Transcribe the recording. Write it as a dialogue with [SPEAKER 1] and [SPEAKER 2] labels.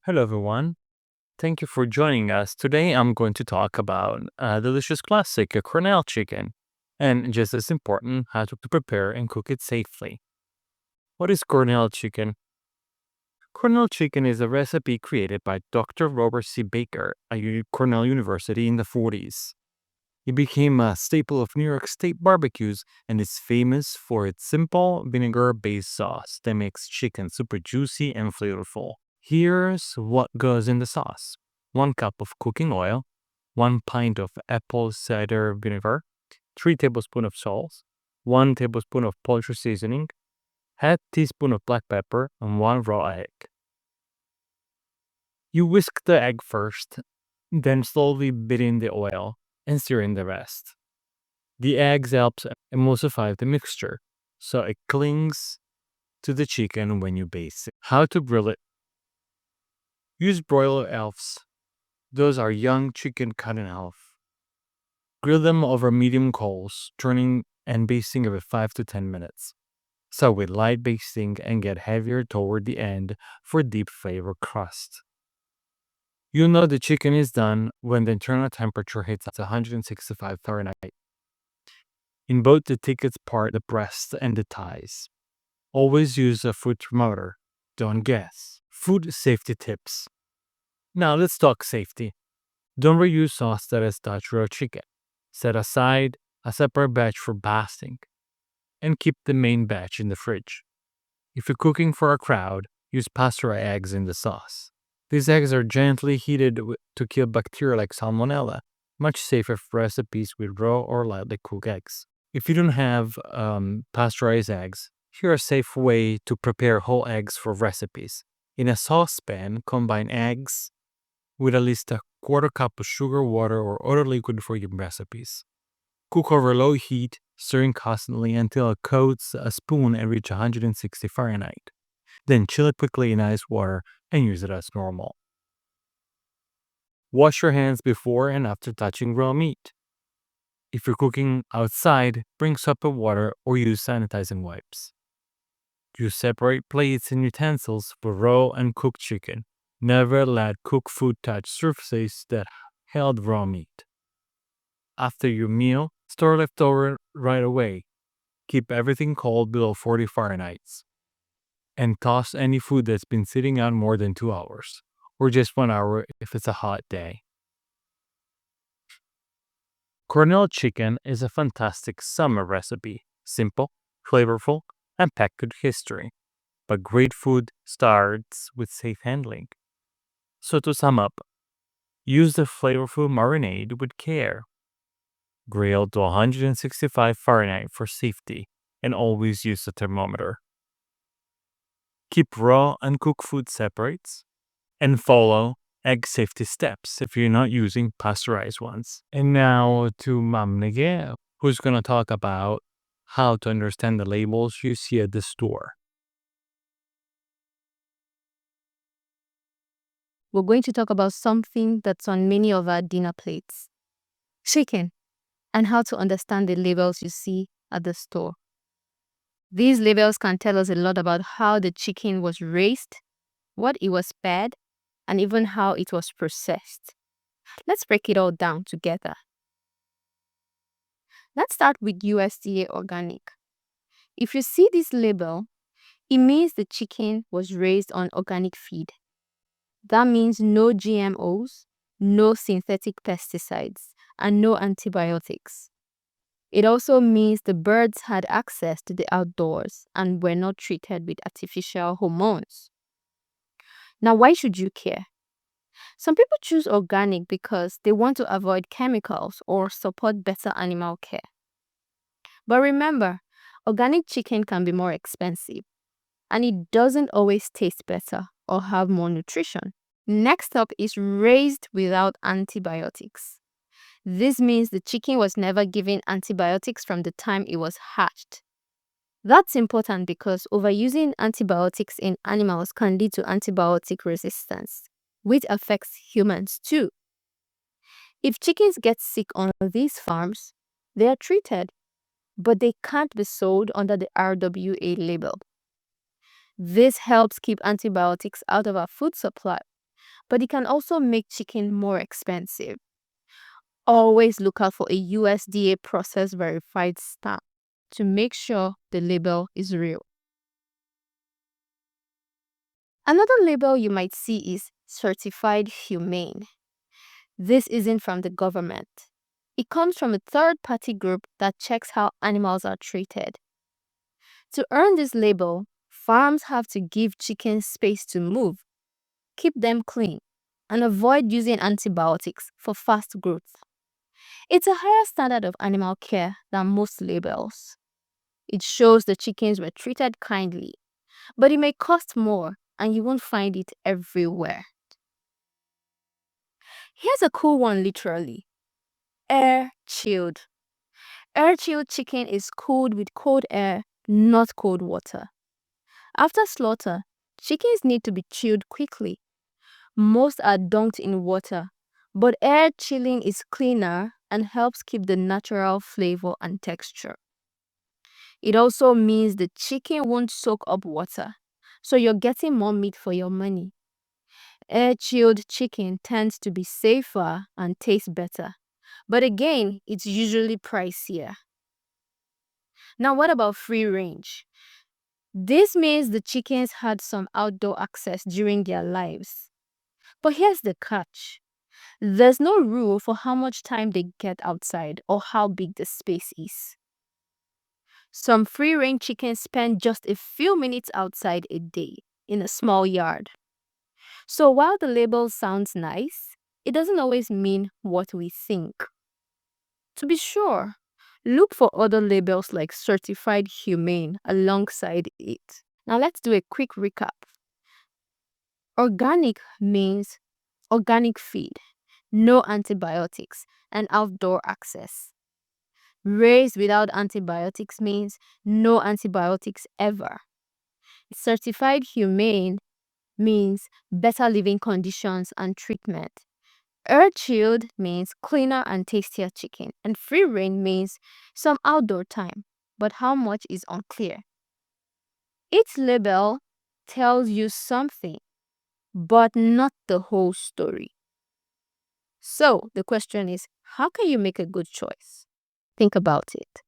[SPEAKER 1] Hello, everyone. Thank you for joining us. Today, I'm going to talk about a delicious classic, a Cornell chicken, and just as important, how to prepare and cook it safely. What is Cornell chicken? Cornell chicken is a recipe created by Dr. Robert C. Baker at Cornell University in the 40s. It became a staple of New York State barbecues and is famous for its simple vinegar based sauce that makes chicken super juicy and flavorful. Here's what goes in the sauce: 1 cup of cooking oil, 1 pint of apple cider vinegar, 3 tablespoons of salt, 1 tablespoon of poultry seasoning, half teaspoon of black pepper, and 1 raw egg. You whisk the egg first, then slowly beat in the oil and stir in the rest. The eggs helps emulsify the mixture so it clings to the chicken when you baste it. How to grill it: use broiler elves. Those are young chicken cut in half. Grill them over medium coals, turning and basting every 5 to 10 minutes. Start with light basting and get heavier toward the end for deep flavor crust. You'll know the chicken is done when the internal temperature hits 165 Fahrenheit in both the thickest part, the breast and the thighs. Always use a food thermometer. Don't guess. Food safety tips. Now let's talk safety. Don't reuse sauce that has touched raw chicken. Set aside a separate batch for basting and keep the main batch in the fridge. If you're cooking for a crowd, use pasteurized eggs in the sauce. These eggs are gently heated to kill bacteria like salmonella, much safer for recipes with raw or lightly cooked eggs. If you don't have pasteurized eggs, here's a safe way to prepare whole eggs for recipes. In a saucepan, combine eggs with at least a quarter cup of sugar, water, or other liquid for your recipes. Cook over low heat, stirring constantly until it coats a spoon and reaches 160 Fahrenheit. Then chill it quickly in ice water and use it as normal. Wash your hands before and after touching raw meat. If you're cooking outside, bring soap and water or use sanitizing wipes. Use separate plates and utensils for raw and cooked chicken. Never let cooked food touch surfaces that held raw meat. After your meal, store leftover right away. Keep everything cold below 40 Fahrenheit. And toss any food that's been sitting out more than 2 hours, or just 1 hour if it's a hot day. Cornell chicken is a fantastic summer recipe. Simple, flavorful, and packed with history. But great food starts with safe handling. So to sum up, use the flavorful marinade with care. Grill to 165 Fahrenheit for safety, and always use the thermometer. Keep raw and cooked food separate, and follow egg safety steps if you're not using pasteurized ones. And now to Mamnege, who's going to talk about how to understand the labels you see at the store.
[SPEAKER 2] We're going to talk about something that's on many of our dinner plates: chicken, and how to understand the labels you see at the store. These labels can tell us a lot about how the chicken was raised, what it was fed, and even how it was processed. Let's break it all down together. Let's start with USDA organic. If you see this label, it means the chicken was raised on organic feed. That means no GMOs, no synthetic pesticides, and no antibiotics. It also means the birds had access to the outdoors and were not treated with artificial hormones. Now, why should you care? Some people choose organic because they want to avoid chemicals or support better animal care. But remember, organic chicken can be more expensive, and it doesn't always taste better or have more nutrition. Next up is raised without antibiotics. This means the chicken was never given antibiotics from the time it was hatched. That's important because overusing antibiotics in animals can lead to antibiotic resistance, which affects humans too. If chickens get sick on these farms, they are treated, but they can't be sold under the RWA label. This helps keep antibiotics out of our food supply but it can also make chicken more expensive. Always look out for a USDA process verified stamp to make sure the label is real. Another label you might see is certified humane. This isn't from the government. It comes from a third-party group that checks how animals are treated. To earn this label, farms have to give chickens space to move, keep them clean, and avoid using antibiotics for fast growth. It's a higher standard of animal care than most labels. It shows the chickens were treated kindly, but it may cost more and you won't find it everywhere. Here's a cool one literally. Air chilled. Air chilled chicken is cooled with cold air, not cold water. After slaughter, chickens need to be chilled quickly. Most are dunked in water, but air chilling is cleaner and helps keep the natural flavor and texture. It also means the chicken won't soak up water, so you're getting more meat for your money. Air-chilled chicken tends to be safer and tastes better, but again, it's usually pricier. Now, what about free range? This means the chickens had some outdoor access during their lives. But here's the catch. There's no rule for how much time they get outside or how big the space is. Some free-range chickens spend just a few minutes outside a day in a small yard. So while the label sounds nice, it doesn't always mean what we think. To be sure, look for other labels like certified humane alongside it. Now let's do a quick recap. Organic means organic feed, no antibiotics, and outdoor access. Raised without antibiotics means no antibiotics ever. Certified humane means better living conditions and treatment. Air chilled means cleaner and tastier chicken. And free range means some outdoor time, but how much is unclear. Each label tells you something, but not the whole story. So the question is, how can you make a good choice? Think about it.